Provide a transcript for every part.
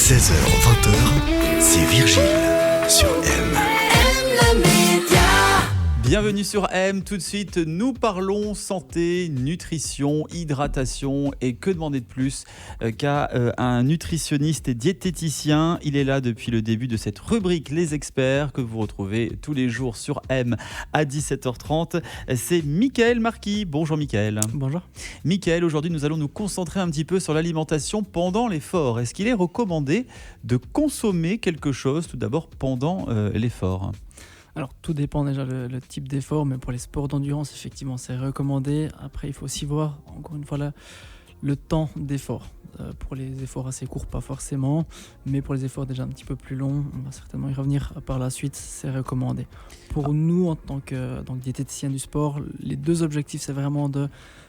16h20, c'est Virgile sur M. Bienvenue sur M, tout de suite nous parlons santé, nutrition, hydratation et que demander de plus qu'à un nutritionniste et diététicien. Il est là depuis le début de cette rubrique Les Experts que vous retrouvez tous les jours sur M à 17h30. C'est Michael Marquis. Bonjour Michael. Bonjour. Michael, aujourd'hui nous allons nous concentrer un petit peu sur l'alimentation pendant l'effort. Est-ce qu'il est recommandé de consommer quelque chose tout d'abord pendant l'effort ? Alors tout dépend déjà le type d'effort, mais pour les sports d'endurance, effectivement, c'est recommandé. Après, il faut aussi voir, encore une fois, le temps d'effort. Pour les efforts assez courts, pas forcément, mais pour les efforts déjà un petit peu plus longs, on va certainement y revenir par la suite, c'est recommandé. Pour nous, en tant que diététicien du sport, les deux objectifs, c'est vraiment de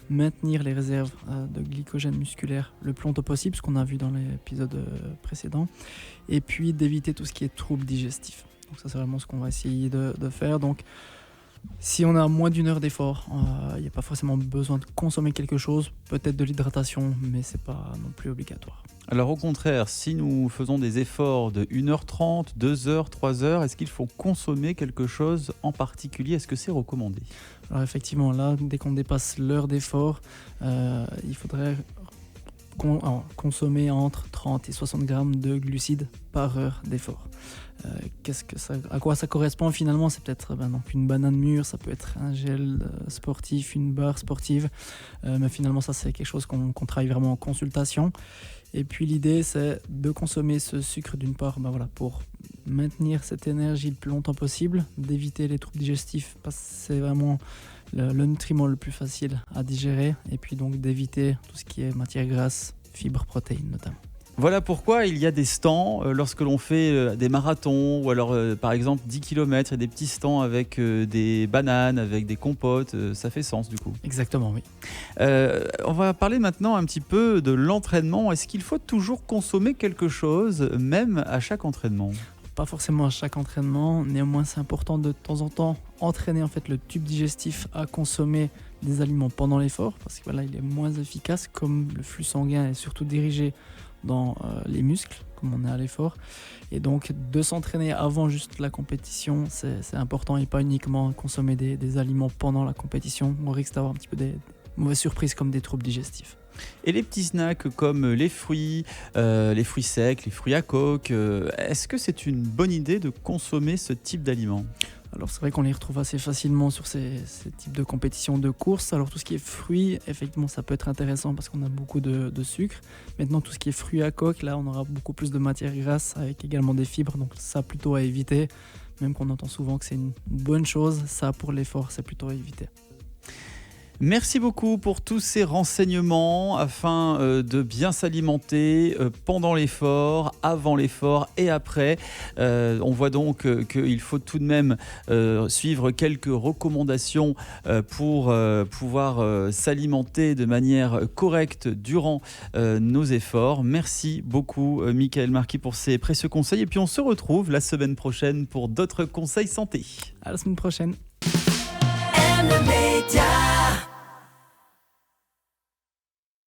maintenir les réserves de glycogène musculaire le plus longtemps possible, ce qu'on a vu dans l'épisode précédent, et puis d'éviter tout ce qui est troubles digestifs. Donc ça, c'est vraiment ce qu'on va essayer de faire. Donc si on a moins d'une heure d'effort, il n'y a pas forcément besoin de consommer quelque chose, peut-être de l'hydratation, mais ce n'est pas non plus obligatoire. Alors au contraire, si nous faisons des efforts de 1h30, 2h, 3h, est-ce qu'il faut consommer quelque chose en particulier ? Est-ce que c'est recommandé ? Alors effectivement, là, dès qu'on dépasse l'heure d'effort, il faudrait consommer entre 30 et 60 grammes de glucides par heure d'effort. À quoi ça correspond finalement ? C'est peut-être donc une banane mûre, ça peut être un gel sportif, une barre sportive, mais finalement ça c'est quelque chose qu'on travaille vraiment en consultation. Et puis l'idée c'est de consommer ce sucre d'une part pour maintenir cette énergie le plus longtemps possible, d'éviter les troubles digestifs parce que c'est vraiment le nutriment le plus facile à digérer, et puis donc d'éviter tout ce qui est matière grasse, fibres, protéines notamment. Voilà pourquoi il y a des stands lorsque l'on fait des marathons ou alors par exemple 10 km, il y a des petits stands avec des bananes, avec des compotes, ça fait sens du coup. Exactement, oui. On va parler maintenant un petit peu de l'entraînement. Est-ce qu'il faut toujours consommer quelque chose, même à chaque entraînement ? Pas forcément à chaque entraînement, néanmoins c'est important de temps en temps entraîner en fait le tube digestif à consommer des aliments pendant l'effort, parce que il est moins efficace, comme le flux sanguin est surtout dirigé dans les muscles, comme on est à l'effort, et donc de s'entraîner avant juste la compétition, c'est important, et pas uniquement consommer des aliments pendant la compétition. On risque d'avoir un petit peu des mauvaises surprises comme des troubles digestifs. Et les petits snacks comme les fruits secs, les fruits à coque, est-ce que c'est une bonne idée de consommer ce type d'aliments ? Alors c'est vrai qu'on les retrouve assez facilement sur ces types de compétitions de course. Alors tout ce qui est fruits, effectivement ça peut être intéressant parce qu'on a beaucoup de sucre. Maintenant tout ce qui est fruits à coque, là on aura beaucoup plus de matière grasse avec également des fibres, donc ça plutôt à éviter. Même qu'on entend souvent que c'est une bonne chose, ça pour l'effort c'est plutôt à éviter. Merci beaucoup pour tous ces renseignements afin de bien s'alimenter pendant l'effort, avant l'effort et après. On voit donc qu'il faut tout de même suivre quelques recommandations pour pouvoir s'alimenter de manière correcte durant nos efforts. Merci beaucoup Michael Marquis pour ces précieux conseils, et puis on se retrouve la semaine prochaine pour d'autres conseils santé. À la semaine prochaine. M Média.